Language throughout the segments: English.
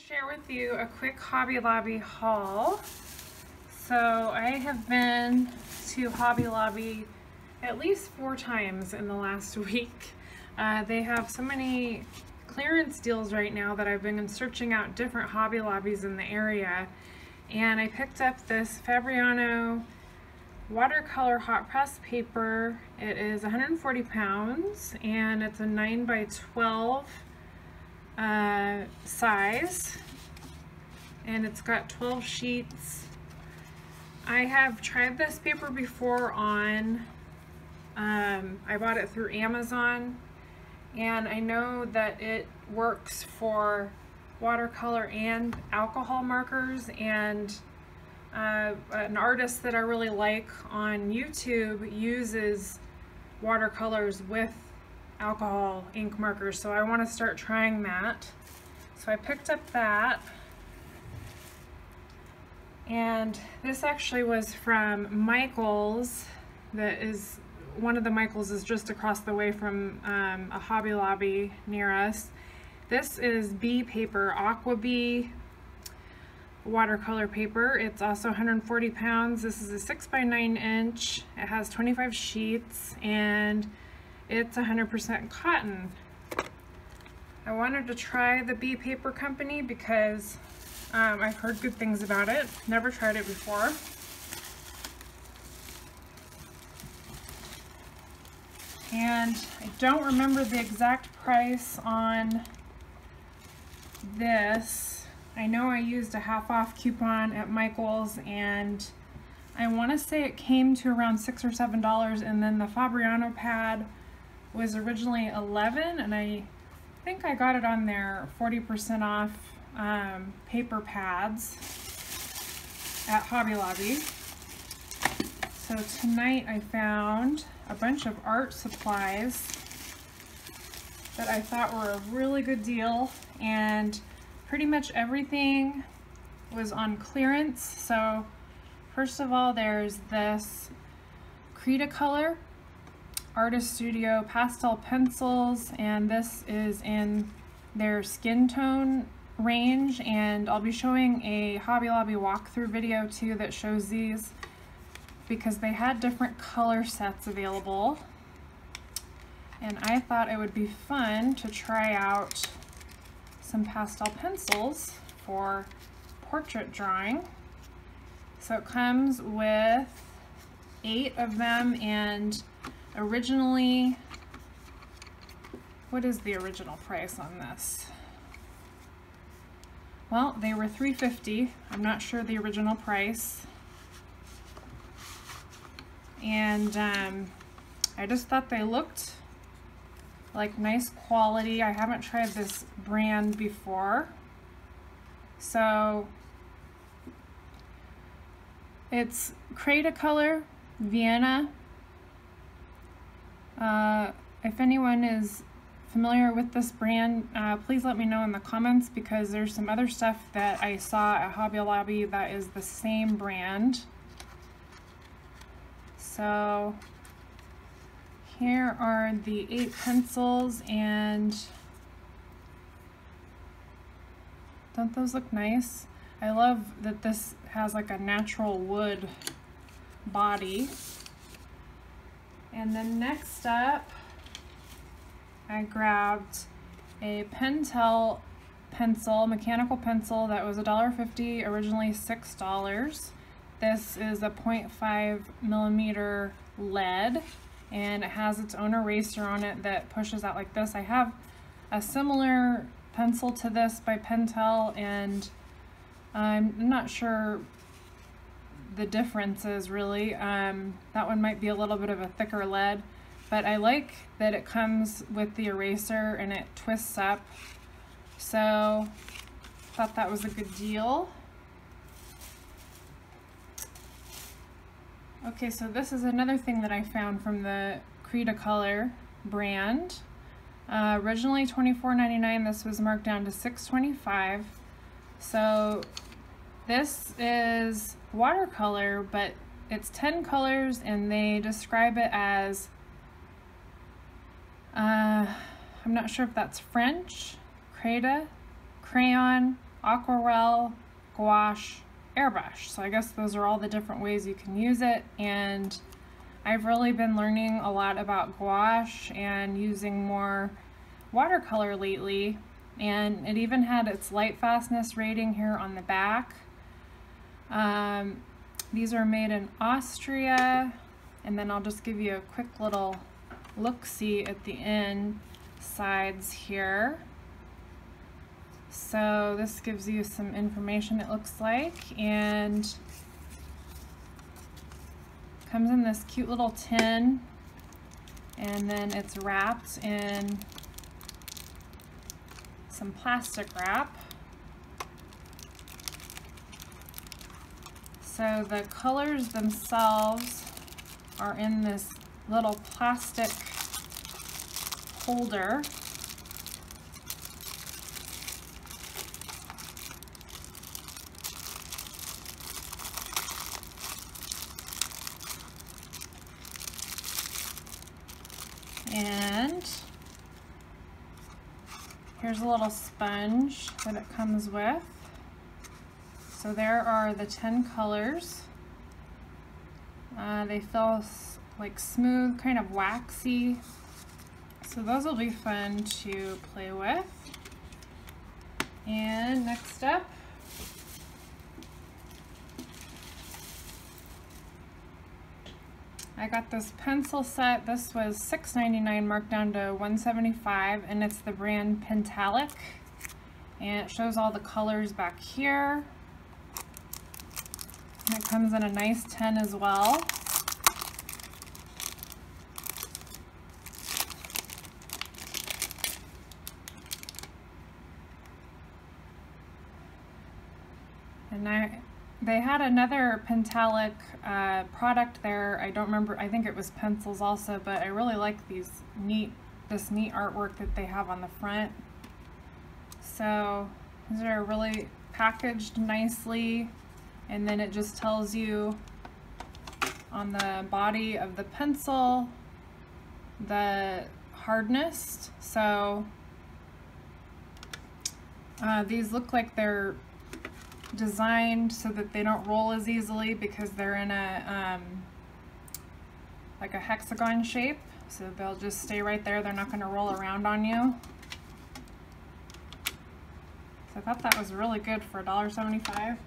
share with you a quick Hobby Lobby haul. So I have been to Hobby Lobby at least 4 times in the last week. They have so many clearance deals right now that I've been searching out different Hobby Lobbies in the area, and I picked up this Fabriano watercolor hot press paper. It is 140 pounds and it's a 9 by 12 size, and it's got 12 sheets. I have tried this paper before on I bought it through Amazon, and I know that it works for watercolor and alcohol markers, and an artist that I really like on YouTube uses watercolors with alcohol ink markers, so I want to start trying that. So I picked up that, and this actually was from Michael's. That is, one of the Michael's is just across the way from a Hobby Lobby near us. This is bee paper, Aqua Bee watercolor paper. It's also 140 pounds. This is a 6 by 9 inch. It has 25 sheets and it's 100% cotton. I wanted to try the bee paper company because I've heard good things about it. Never tried it before. And I don't remember the exact price on this. I know I used a half-off coupon at Michael's, and I want to say it came to around $6 or $7, and then the Fabriano pad was originally $11, and I think I got it on their 40% off paper pads at Hobby Lobby. So tonight I found a bunch of art supplies that I thought were a really good deal, and pretty much everything was on clearance. So first of all, there's this Cretacolor Artist Studio pastel pencils, and this is in their skin tone range, and I'll be showing a Hobby Lobby walkthrough video too that shows these, because they had different color sets available, and I thought it would be fun to try out some pastel pencils for portrait drawing. So it comes with 8 of them, and originally, what is the original price on this? Well, they were $3.50. I'm not sure the original price. And I just thought they looked like nice quality. I haven't tried this brand before. So it's Cretacolor Vienna. If anyone is familiar with this brand, please let me know in the comments, because there's some other stuff that I saw at Hobby Lobby that is the same brand. So here are the 8 pencils, and don't those look nice? I love that this has like a natural wood body. And then next up, I grabbed a Pentel pencil, mechanical pencil, that was $1.50, originally $6. This is a 0.5 millimeter lead, and it has its own eraser on it that pushes out like this. I have a similar pencil to this by Pentel, and I'm not sure the differences really. That one might be a little bit of a thicker lead, but I like that it comes with the eraser and it twists up. So thought that was a good deal. Okay, so this is another thing that I found from the Cretacolor brand. Originally $24.99, this was marked down to $6.25. So this is watercolor, but it's 10 colors, and they describe it as, I'm not sure if that's French, Creta, crayon, aquarelle, gouache, airbrush. So I guess those are all the different ways you can use it, and I've really been learning a lot about gouache and using more watercolor lately, and it even had its light fastness rating here on the back. These are made in Austria, and then I'll just give you a quick little look-see at the insides here. So this gives you some information, it looks like, and comes in this cute little tin, and then it's wrapped in some plastic wrap. So the colors themselves are in this little plastic holder. And here's a little sponge that it comes with. So there are the 10 colors. They feel like smooth, kind of waxy. So those will be fun to play with. And next up, I got this pencil set. This was $6.99 marked down to $175, and it's the brand Pentalic. And it shows all the colors back here. And it comes in a nice tin as well. And they had another Pentalic product there. I don't remember, I think it was pencils also, but I really like this neat artwork that they have on the front. So these are really packaged nicely, and then it just tells you on the body of the pencil the hardness. So these look like they're designed so that they don't roll as easily because they're in a like a hexagon shape, so they'll just stay right there. They're not going to roll around on you. So I thought that was really good for $1.75.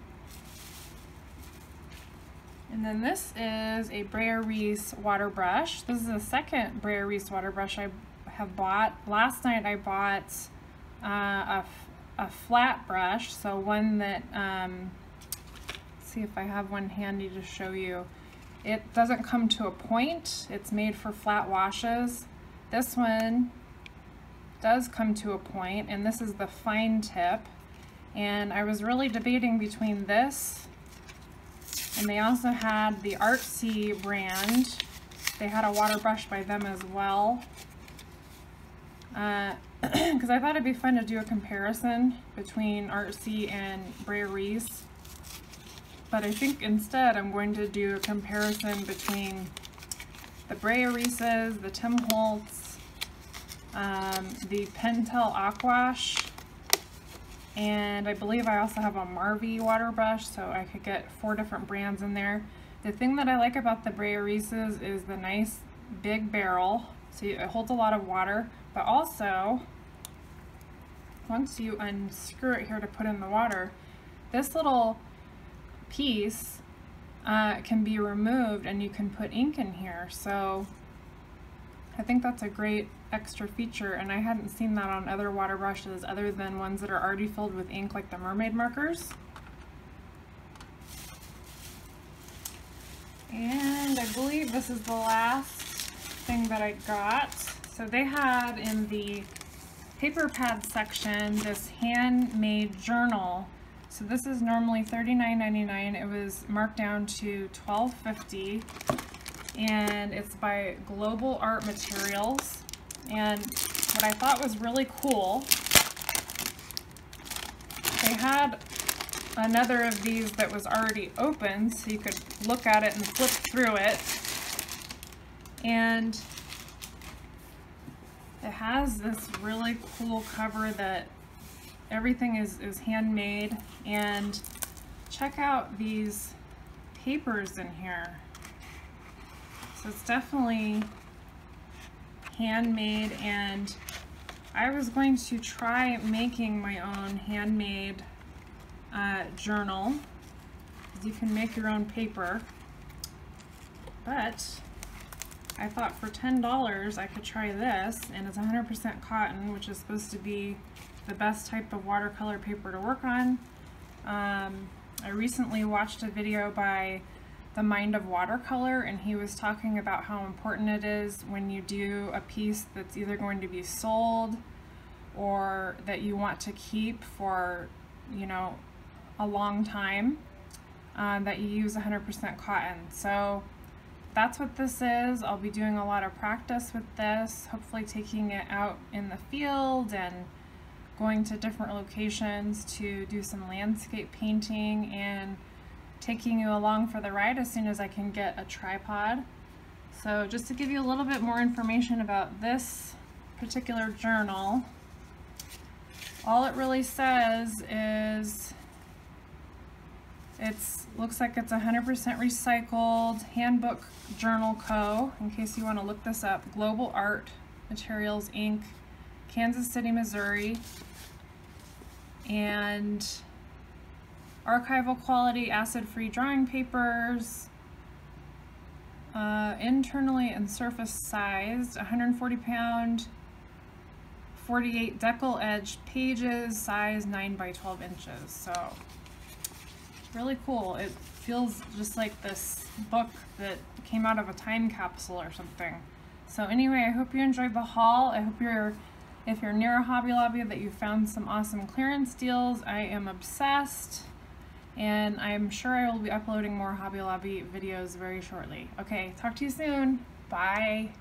And then this is a Breyer-Reese water brush. This is the second Breyer-Reese water brush I have bought. Last night I bought a flat brush, so one that, let's see if I have one handy to show you. It doesn't come to a point. It's made for flat washes. This one does come to a point, and this is the fine tip. And I was really debating between this, and they also had the Artsy brand. They had a water brush by them as well. Because I thought it'd be fun to do a comparison between Artsy and Breyer-Reese. But I think instead I'm going to do a comparison between the Breyer-Reeses, the Tim Holtz, the Pentel Aquash, and I believe I also have a Marvy water brush, so I could get 4 different brands in there. The thing that I like about the Breyer-Reeses is the nice big barrel, so it holds a lot of water, but also once you unscrew it here to put in the water, this little piece can be removed and you can put ink in here. So I think that's a great extra feature, and I hadn't seen that on other water brushes other than ones that are already filled with ink like the mermaid markers. And I believe this is the last thing that I got. So they had in the paper pad section this handmade journal. So this is normally $39.99. It was marked down to $12.50, and it's by Global Art Materials. And what I thought was really cool, they had another of these that was already open, so you could look at it and flip through it. And it has this really cool cover that everything is handmade. And check out these papers in here. So it's definitely handmade, and I was going to try making my own handmade journal. You can make your own paper, but I thought for $10 I could try this, and it's 100% cotton, which is supposed to be the best type of watercolor paper to work on. I recently watched a video by The Mind of Watercolor, and he was talking about how important it is when you do a piece that's either going to be sold or that you want to keep for, you know, a long time, that you use 100% cotton. So that's what this is. I'll be doing a lot of practice with this, hopefully taking it out in the field and going to different locations to do some landscape painting, and taking you along for the ride as soon as I can get a tripod. So just to give you a little bit more information about this particular journal, all it really says is looks like it's 100% recycled, Handbook Journal Co., in case you want to look this up, Global Art Materials Inc., Kansas City, Missouri, and archival quality acid-free drawing papers, internally and surface sized, 140 pound, 48 decal edge pages, size 9 by 12 inches. So really cool. It feels just like this book that came out of a time capsule or something. So anyway, I hope you enjoyed the haul. I hope if you're near a Hobby Lobby, that you found some awesome clearance deals. I am obsessed, and I'm sure I will be uploading more Hobby Lobby videos very shortly. Okay, talk to you soon. Bye.